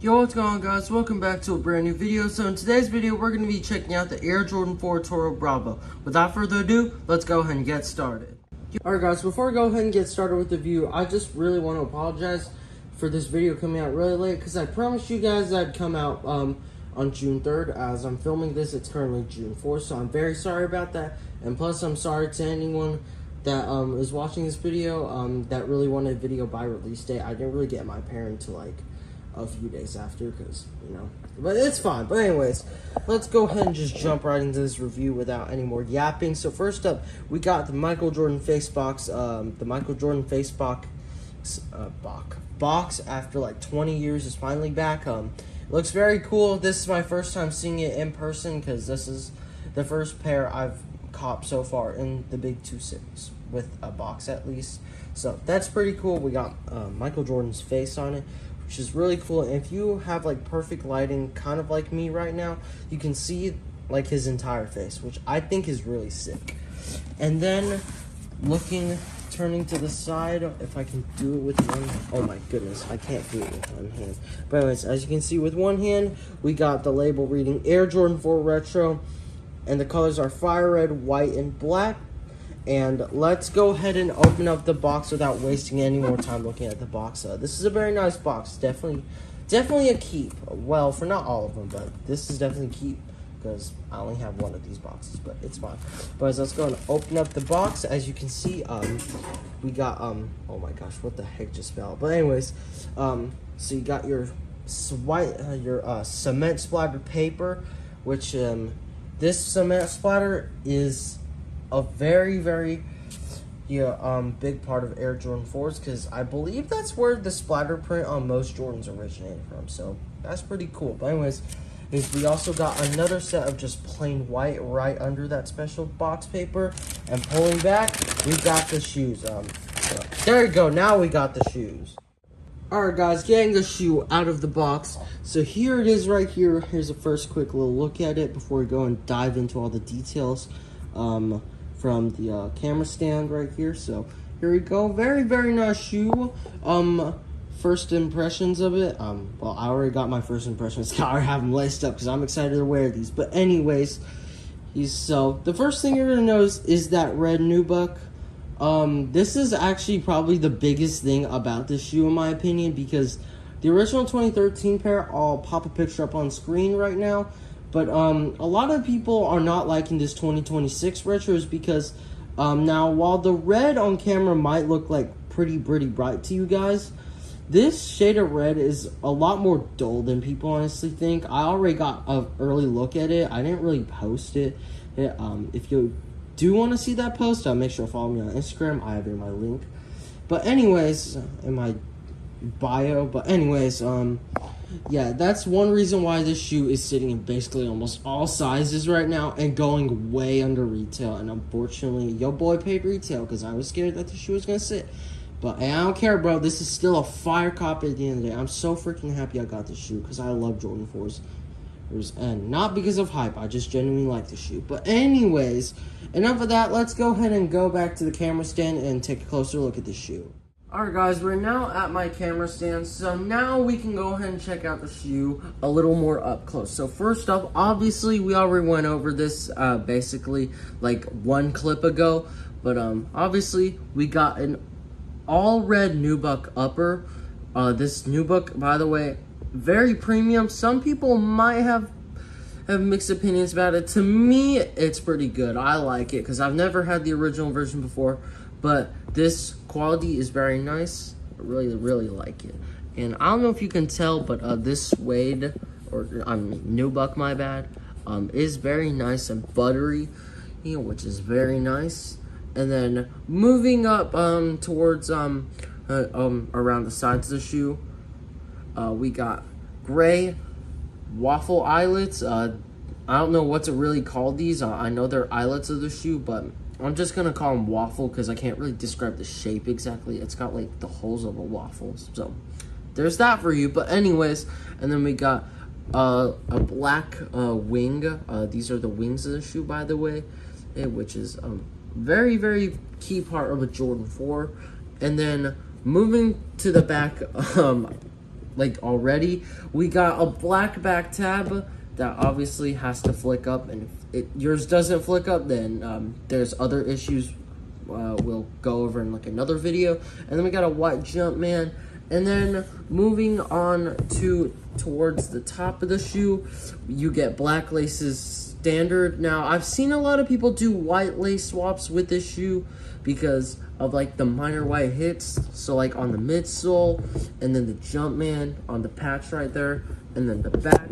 Yo, what's going on, guys? Welcome back to a brand new video. So in today's video, we're going to be checking out the Air Jordan 4 Toro Bravo. Without further ado, let's go ahead and get started. Alright guys, before we go ahead and get started with the review, I just really want to apologize for this video coming out really late, because I promised you guys that I'd come out on June 3rd. As I'm filming this, it's currently June 4th, so I'm very sorry about that. And plus, I'm sorry to anyone that is watching this video that really wanted a video by release date. I didn't really get my parent to like a few days after, because but it's fine. But anyways, let's go ahead and just jump right into this review without any more yapping. So first up, we got the Michael Jordan face box. The Michael Jordan face box after like 20 years is finally back. Looks very cool. This is my first time seeing it in person, because this is the first pair I've copped so far in the big two cities with a box at least. So that's pretty cool. We got Michael Jordan's face on it, which is really cool. And if you have like perfect lighting, kind of like me right now, you can see like his entire face, which I think is really sick. And then turning to the side, if I can do it with one, oh my goodness, I can't do it with one hand. But anyways, as you can see with one hand, we got the label reading Air Jordan 4 Retro, and the colors are fire red, white, and black. And let's go ahead and open up the box without wasting any more time looking at the box. This is a very nice box. Definitely a keep. Well, for not all of them, but this is definitely a keep, because I only have one of these boxes, but it's fine. But let's go and open up the box. As you can see, we got oh my gosh, what the heck just fell? But anyways, so you got your cement splattered paper, which this cement splatter is a very big part of Air Jordan 4s, because I believe that's where the splatter print on most Jordans originated from. So that's pretty cool. But anyways, we also got another set of just plain white right under that special box paper. And pulling back, we got the shoes. So there you go. Now we got the shoes. Alright guys, getting the shoe out of the box. So here it is right here. Here's a first quick little look at it before we go and dive into all the details from the camera stand right here. So here we go. Very nice shoe. First impressions of it. Well, I already got my first impressions. I already have them laced up because I'm excited to wear these. But anyways, so the first thing you're gonna notice is that red nubuck. This is actually probably the biggest thing about this shoe in my opinion, because the original 2013 pair, I'll pop a picture up on screen right now, but a lot of people are not liking this 2026 retros, because now while the red on camera might look like pretty bright to you guys, this shade of red is a lot more dull than people honestly think. I already got an early look at it. I didn't really post it. If you do want to see that post, make sure to follow me on Instagram. I have in my link. But anyways, in my bio. But anyways, yeah, that's one reason why this shoe is sitting in basically almost all sizes right now and going way under retail. And unfortunately, your boy paid retail because I was scared that the shoe was gonna sit. But hey, I don't care, bro. This is still a fire copy at the end of the day. I'm so freaking happy I got this shoe, because I love Jordan 4s. And not because of hype, I just genuinely like the shoe. But anyways, enough of that. Let's go ahead and go back to the camera stand and take a closer look at the shoe. Alright guys, we're now at my camera stand, so now we can go ahead and check out the shoe a little more up close. So first up, obviously we already went over this basically like one clip ago, but obviously we got an all red nubuck upper. This nubuck, by the way, very premium. Some people might have mixed opinions about it. To me, it's pretty good. I like it because I've never had the original version before, but this quality is very nice. I really like it. And I don't know if you can tell, but this suede, or nubuck, my bad, is very nice and buttery, which is very nice. And then moving up towards around the sides of the shoe, we got gray waffle eyelets. I don't know what to really call these. I know they're eyelets of the shoe, but I'm just gonna call them waffle because I can't really describe the shape exactly. It's got like the holes of a waffle, so there's that for you. But anyways, and then we got a black wing. These are the wings of the shoe, by the way, which is very key part of a Jordan 4. And then moving to the back, like already. We got a black back tab that obviously has to flick up, and if yours doesn't flick up, then there's other issues we'll go over in like another video. And then we got a white Jumpman. And then moving on towards the top of the shoe, you get black laces standard. Now, I've seen a lot of people do white lace swaps with this shoe because of like the minor white hits. So like on the midsole, and then the Jumpman on the patch right there, and then the back.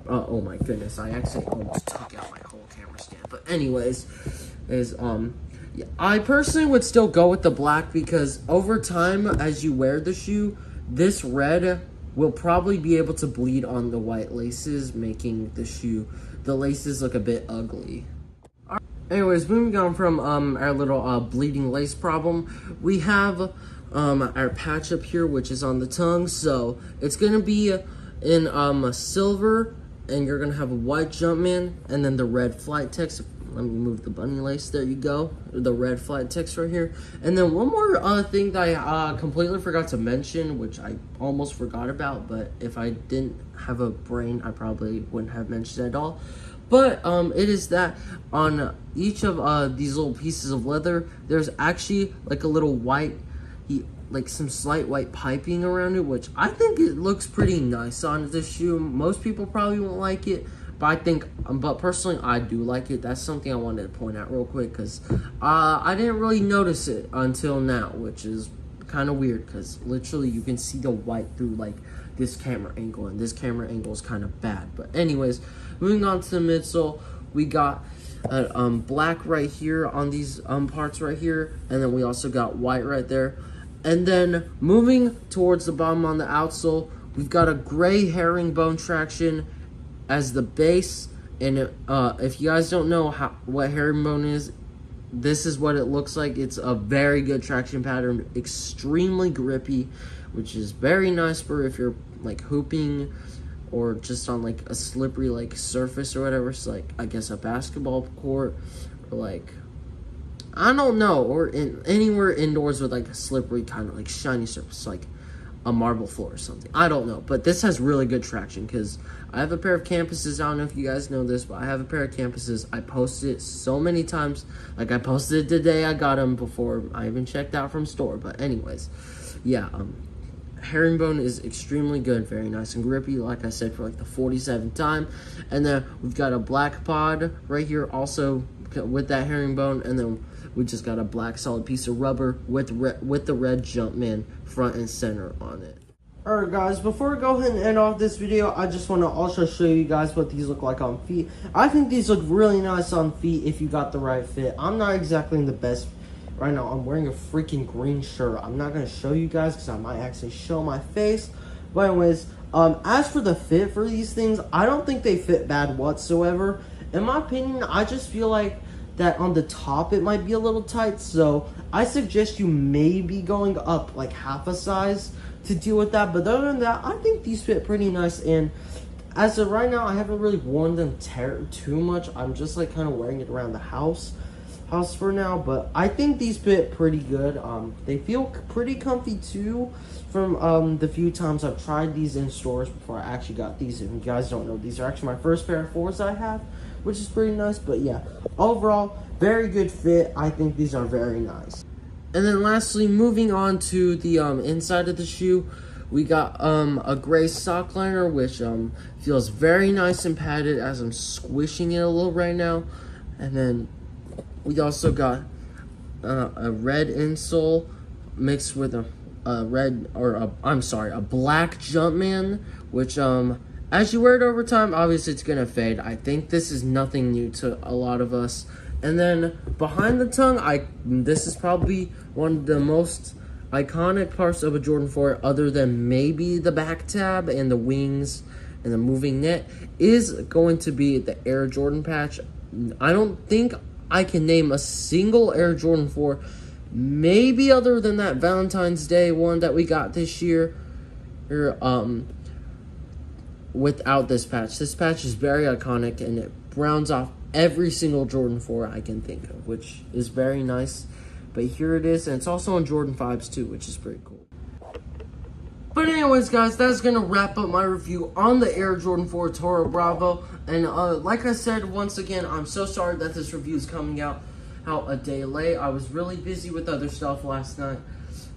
Oh my goodness, I actually almost took out my whole camera stand. But anyways, I personally would still go with the black because over time, as you wear the shoe, this red will probably be able to bleed on the white laces, making the laces look a bit ugly. Anyways, moving on from our little bleeding lace problem, we have our patch up here, which is on the tongue. So it's gonna be in a silver, and you're gonna have a white Jumpman, and then the red flight text. Let me move the bunny lace. There you go. The red flight text right here. And then one more thing that I completely forgot to mention, which I almost forgot about, but if I didn't have a brain, I probably wouldn't have mentioned it at all. But it is that on each of these little pieces of leather, there's actually like a little white, like some slight white piping around it, which I think it looks pretty nice on this shoe. Most people probably won't like it, but personally, I do like it. That's something I wanted to point out real quick because I didn't really notice it until now, which is kind of weird because literally you can see the white through like this camera angle, and this camera angle is kind of bad. But anyways, moving on to the midsole, we got black right here on these parts right here, and then we also got white right there. And then moving towards the bottom on the outsole, we've got a gray herringbone traction as the base. And if you guys don't know what herringbone is, this is what it looks like. It's a very good traction pattern, extremely grippy, which is very nice for if you're like hooping or just on like a slippery like surface or whatever. So like I guess a basketball court, or like I don't know, or anywhere indoors with like a slippery kind of like shiny surface, like a marble floor or something. I don't know, but this has really good traction because I have a pair of Campuses. I don't know if you guys know this, but I have a pair of Campuses. I posted it so many times. Like I posted it today. I got them before I even checked out from store. But anyways, yeah, herringbone is extremely good, very nice and grippy, like I said, for like the 47th time. And then we've got a black pod right here also with that herringbone, and then we just got a black solid piece of rubber with the red Jumpman front and center on it. Alright guys, before we go ahead and end off this video, I just want to also show you guys what these look like on feet. I think these look really nice on feet if you got the right fit. I'm not exactly in the best right now. I'm wearing a freaking green shirt. I'm not going to show you guys because I might actually show my face. But anyways, as for the fit for these things, I don't think they fit bad whatsoever. In my opinion, I just feel like that on the top it might be a little tight, so I suggest you maybe going up like half a size to deal with that. But other than that, I think these fit pretty nice, and as of right now, I haven't really worn them too much. I'm just like kind of wearing it around the house for now, but I think these fit pretty good. They feel pretty comfy too from the few times I've tried these in stores before I actually got these. And you guys don't know, these are actually my first pair of 4s I have, which is pretty nice. But yeah, overall, very good fit. I think these are very nice. And then lastly, moving on to the inside of the shoe, we got a gray sock liner, which feels very nice and padded as I'm squishing it a little right now. And then we also got a red insole mixed with a black Jumpman, which as you wear it over time, obviously it's gonna fade. I think this is nothing new to a lot of us. And then behind the tongue, this is probably one of the most iconic parts of a Jordan 4, other than maybe the back tab and the wings and the moving net, is going to be the Air Jordan patch. I don't think I can name a single Air Jordan 4, maybe other than that Valentine's Day one that we got this year, without this patch. This patch is very iconic, and it rounds off every single Jordan 4 I can think of, which is very nice. But here it is, and it's also on Jordan 5s too, which is pretty cool. But anyways, guys, that's going to wrap up my review on the Air Jordan 4 Toro Bravo. And like I said, once again, I'm so sorry that this review is coming out a day late. I was really busy with other stuff last night.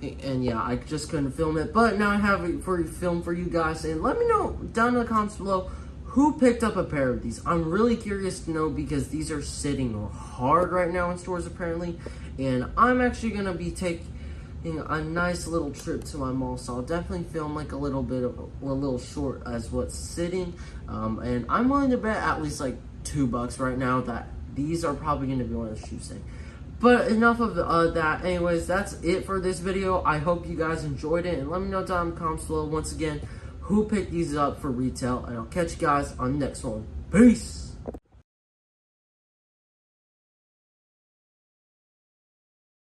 And yeah, I just couldn't film it. But now I have it for film for you guys. And let me know down in the comments below who picked up a pair of these. I'm really curious to know because these are sitting hard right now in stores apparently. And I'm actually going to be taking a nice little trip to my mall, so I'll definitely film like a little short as what's sitting, and I'm willing to bet at least like $2 right now that these are probably going to be one of the shoes thing. But enough of that. Anyways, that's it for this video. I hope you guys enjoyed it, and let me know down in the comments below once again who picked these up for retail, and I'll catch you guys on the next one. Peace.